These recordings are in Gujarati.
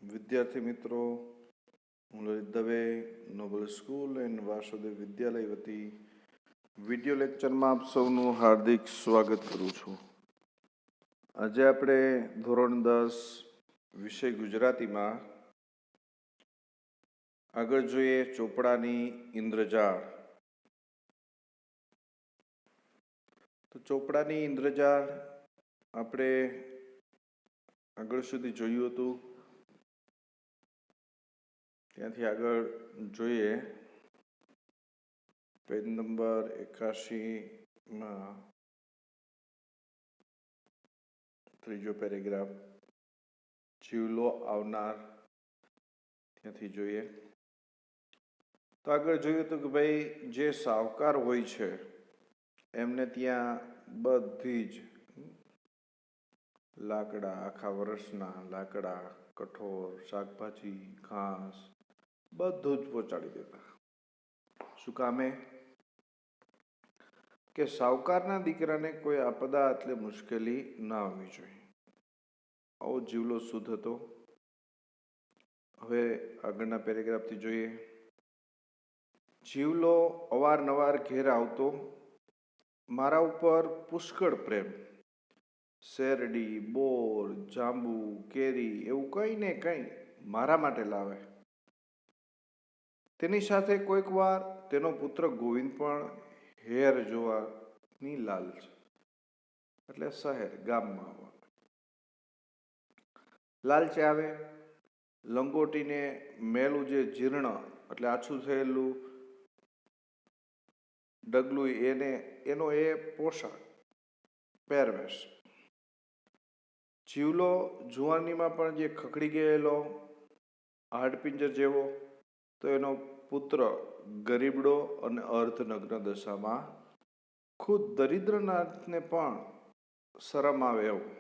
વિદ્યાર્થી મિત્રો, હું Lalit Dave Noble school and Vasudev Vidyalaya વતી વિડીયો લેક્ચરમાં આપ સૌનું હાર્દિક સ્વાગત કરું છું. આજે આપણે ધોરણ 10 વિષય ગુજરાતીમાં આગળ જોઈએ ચોપડાની ઇન્દ્રજાળ. તો ચોપડાની ઇન્દ્રજાળ આપણે આગળ સુધી જોયું હતું. ત્યાંથી આગળ જોઈએ પેજ નંબર 81માં ત્રીજો પેરેગ્રાફ, જીવલો આવનાર, ત્યાંથી જોઈએ. તો આગળ જોયું હતું કે ભાઈ જે સાવકાર હોય છે એમને ત્યાં બધી જ લાકડા, આખા વર્ષના લાકડા, કઠોળ, શાકભાજી, ઘાસ બધું જ પહોંચાડી દેતા. શું કામે? કે સાવકારના દીકરાને કોઈ આપદા એટલે મુશ્કેલી ના આવવી જોઈએ. આવો જીવલો શુદ્ધ હતો. હવે આગળના પેરેગ્રાફથી જોઈએ. જીવલો અવારનવાર ઘેર આવતો, મારા ઉપર પુષ્કળ પ્રેમ. શેરડી, બોર, જાંબુ, કેરી એવું કંઈ ને કંઈ મારા માટે લાવે. તેની સાથે કોઈક વાર તેનો પુત્ર ગોવિંદ પણ હેર જોવાની લાલચ, એટલે શહેર ગામમાં આવવા લાલચે આવે. લંગોટીને મેલું જે જીર્ણ એટલે આછું થયેલું ડગલું એનો એ પોશાક પહેરવેશ. જીવલો જુવાનીમાં પણ જે ખખડી ગયેલો હાડપિંજર જેવો, તો એનો પુત્ર ગરીબડો અને અર્ધનગ્ન દશામાં ખુદ દરિદ્રનાથને પણ શરમ આવે એવું.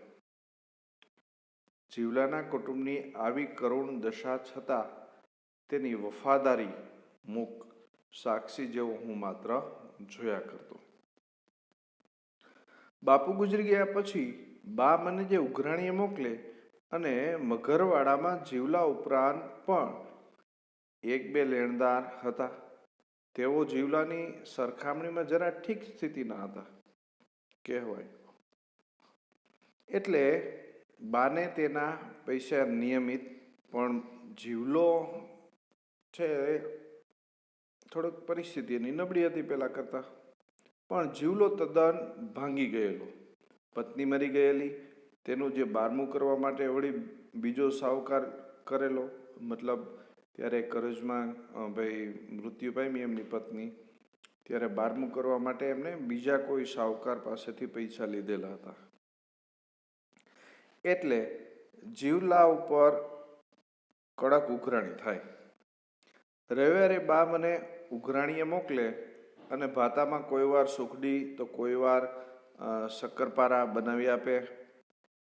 જીવલાના કુટુંબની આવી કરુણ દશા છતાં તેની વફાદારી મુખ સાક્ષી જેવો હું માત્ર જોયા કરતો. બાપુ ગુજરી ગયા પછી બા મને જે ઉઘરાણીએ મોકલે અને મઘરવાડામાં જીવલા ઉપરાંત પણ એક બે લેણદાર હતા, તેઓ જીવલાની સરખામણીમાં જરા ઠીક સ્થિતિના હતા કહેવાય. એટલે બાને તેના પૈસા નિયમિત, પણ જીવલો છે થોડોક પરિસ્થિતિ એની નબળી હતી પહેલાં કરતાં. પણ જીવલો તદ્દન ભાંગી ગયેલો. પત્ની મરી ગયેલી, તેનું જે 12મું કરવા માટે વળી બીજો સાવકાર કરેલો, મતલબ ત્યારે કરજમાં ભાઈ મૃત્યુ પામી એમની પત્ની, ત્યારે 12મું કરવા માટે એમને બીજા કોઈ સાવકાર પાસેથી પૈસા લીધેલા હતા. એટલે જીવલા ઉપર કડક ઉઘરાણી થાય. રવિવારે બા મને ઉઘરાણીએ મોકલે અને ભાતામાં કોઈ વાર સુખડી તો કોઈ વાર શક્કરપારા બનાવી આપે.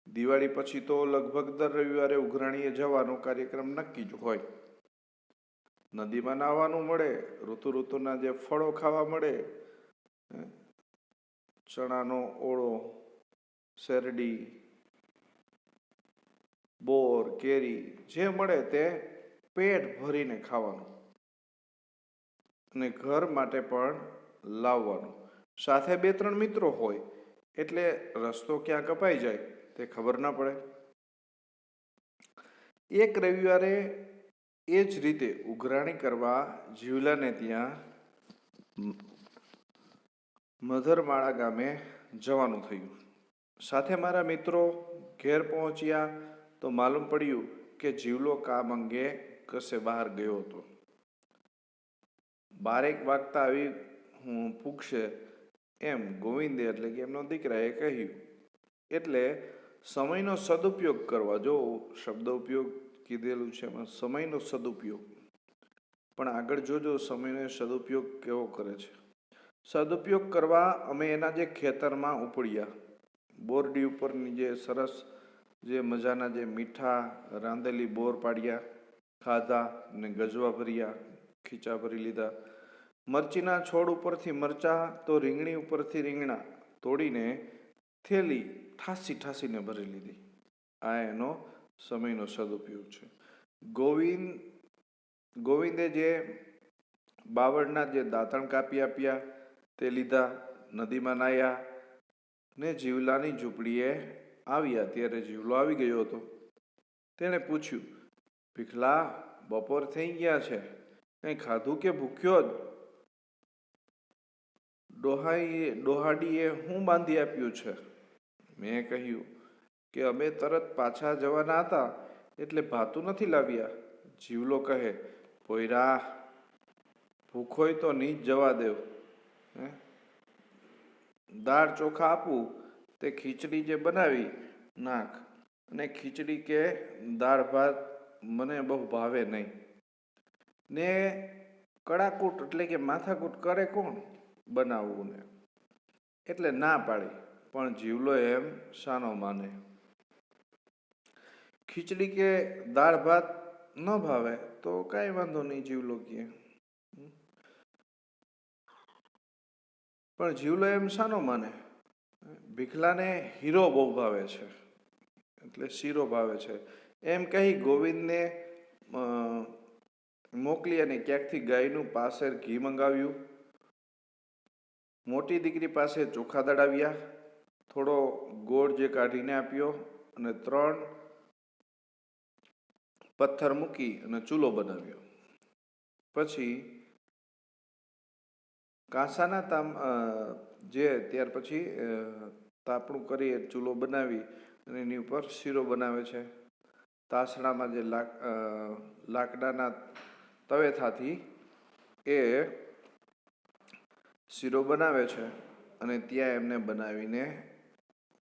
દિવાળી પછી તો લગભગ દર રવિવારે ઉઘરાણીએ જવાનો કાર્યક્રમ નક્કી જ હોય. નદીમાં નાહવાનું મળે, ઋતુના જે ફળો ખાવા મળે, ચણાનો ઓળો, શેરડી, બોર, કેરી જે મળે તે પેટ ભરીને ખાવાનું અને ઘર માટે પણ લાવવાનું. સાથે 2-3 મિત્રો હોય એટલે રસ્તો ક્યાં કપાઈ જાય તે ખબર ના પડે. એક રવિવારે એ જ રીતે ઉઘરાણી કરવા જીવલાને ત્યાં મધરમાળા ગામે જવાનું થયું. સાથે મારા મિત્રો ઘેર પહોંચ્યા તો માલુમ પડ્યું કે જીવલો કામ અંગે કશે બહાર ગયો હતો. 12 વાગતા આવી હું પૂગશે એમ ગોવિંદે, એટલે કે એમનો દીકરાએ કહ્યું. એટલે સમયનો સદુપયોગ કરવા. જો શબ્દ ઉપયોગ કીધેલું છે એમાં સમયનો સદુપયોગ, પણ આગળ જોજો સમયનો સદુપયોગ કેવો કરે છે. સદુપયોગ કરવા અમે એના જે ખેતરમાં ઉપડ્યા. બોરડી ઉપરની જે સરસ જે મજાના જે મીઠા રાંધેલી બોર પાડ્યા, ખાધા ને ગજવા ભર્યા, ખીચા ભરી લીધા. મરચીના છોડ ઉપરથી મરચાં તો રીંગણી ઉપરથી રીંગણા તોડીને થેલી ઠાસીને ભરી લીધી. આ એનો સમયનો સદુપયોગ છે. ગોવિંદે જે બાવળના જે દાંતણ કાપી આપ્યા તે લીધા, નદીમાં નાહ્યા ને જીવલાની ઝૂંપડીએ આવ્યા ત્યારે જીવલો આવી ગયો હતો. તેણે પૂછ્યું, ભીખલા, બપોર થઈ ગયા છે, કંઈ ખાધું કે ભૂખ્યો જ? ડોહાડીએ હું બાંધી આપ્યું છે? મેં કહ્યું કે અમે તરત પાછા જવાના હતા એટલે ભાતું નથી લાવ્યા. જીવલો કહે, પોયરા, ભૂખ હોય તો નીચ જવા દેવ. દાળ ચોખા આપું તે ખીચડી જે બનાવી નાખ. અને ખીચડી કે દાળ ભાત મને બહુ ભાવે નહીં. ને કડાકૂટ એટલે કે માથાકૂટ કરે કોણ બનાવવું ને? એટલે ના પાડી, પણ જીવલો એમ શાનો માને? ખીચડી કે દાળ ભાત ન ભાવે તો કાંઈ વાંધો નહીં, જીવલો કહે. પણ જીવલો એમ શાનો માને? ભીખલાને હીરો બહુ ભાવે છે, એટલે શીરો ભાવે છે એમ કહી ગોવિંદને મોકલી અને ક્યાંકથી ગાયનું પાસેર ઘી મંગાવ્યું. મોટી દીકરી પાસે ચોખા દળાવ્યા, થોડો ગોળ જે કાઢીને આપ્યો અને 3 પથ્થર મૂકી અને ચૂલો બનાવ્યો. પછી કાંસાના ત્યાર પછી તાપણું કરી ચૂલો બનાવી અને એની ઉપર શીરો બનાવે છે. તાસણામાં જે લાકડાના તવેથાથી એ શીરો બનાવે છે અને ત્યાં એમને બનાવીને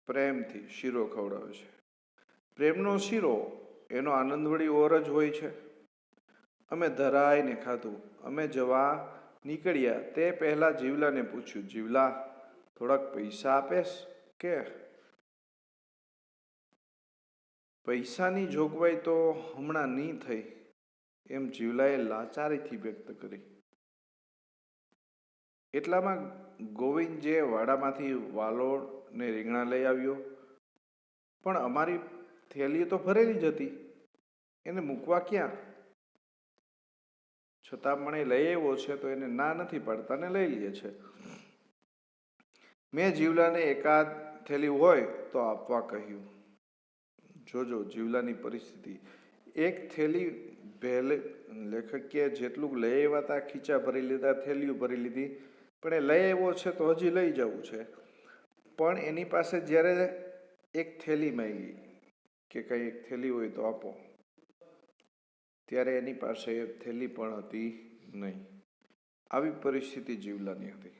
પ્રેમથી શીરો ખવડાવે છે. પ્રેમનો શીરો એનો આનંદ વળી ઓર જ હોય છે. અમે ધરાઈને ખાધું. અમે જવા નીકળ્યા તે પહેલાં જીવલાને પૂછ્યું, જીવલા, થોડાક પૈસા આપેશ કે? પૈસાની જોગવાઈ તો હમણાં નહીં થઈ, એમ જીવલાએ લાચારીથી વ્યક્ત કરી. એટલામાં ગોવિંદ જે વાડામાંથી વાલોળ ને રીંગણા લઈ આવ્યો. પણ અમારી થેલી તો ભરેલી જ હતી, એને મૂકવા ક્યાં? છતાં મને લઈ આવ્યો છે તો એને ના નથી પાડતા ને લઈ લે છે. મેં જીવલાને એકાદ થેલી હોય તો આપવા કહ્યું. જોજો જીવલાની પરિસ્થિતિ. એક થેલી લેખકે જેટલું લઈ આવ્યા હતા, ખીચા ભરી લીધા, થેલીઓ ભરી લીધી, પણ એ લઈ આવ્યો છે તો હજી લઈ જવું છે. પણ એની પાસે જ્યારે એક થેલી માંગી કે કંઈ એક થેલી હોય તો આપો, ત્યારે એની પાસે થેલી પણ હતી નહીં. આવી પરિસ્થિતિ જીવલાની હતી.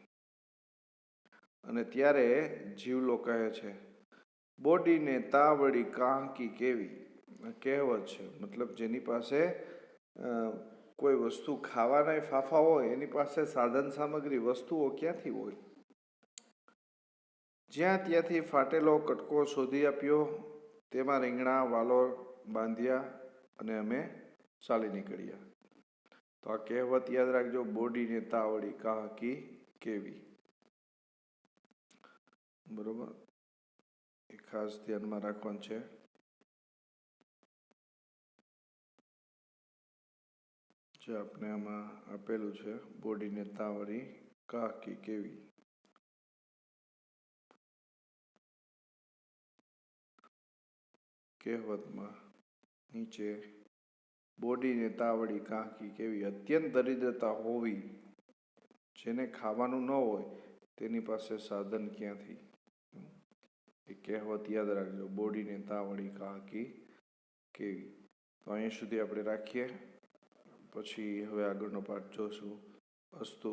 અને ત્યારે જીવલો કહે છે, બોડીને તાવડી કાંકી કેવી. કહેવત છે, મતલબ જેની પાસે કોઈ વસ્તુ ખાવાના ફાફા હોય એની પાસે સાધન સામગ્રી વસ્તુઓ ક્યાંથી હોય? જ્યાં ત્યાંથી ફાટેલો કટકો શોધી આપ્યો, તેમાં રીંગણા વાલોળ બાંધ્યા અને અમે ચાલી નીકળ્યા. તો આ કહેવત યાદ રાખજો, બોડીને તાવડી કાહકી કેવી. બરોબર, એ ખાસ ધ્યાનમાં રાખવાનું છે. જે આપણે આમાં આપેલું છે, બોડીને તાવડી કાહકી કેવી. કહેવતમાં નીચે બોડીને તાવડી કાંકી કેવી. અત્યંત દરિદ્રતા હોવી, જેને ખાવાનું ન હોય તેની પાસે સાધન ક્યાંથી? એ કહેવત યાદ રાખજો, બોડીને તાવડી કાંકી કેવી. તો અહીં સુધી આપણે રાખીએ, પછી હવે આગળનો પાઠ જોશું. અસ્તુ.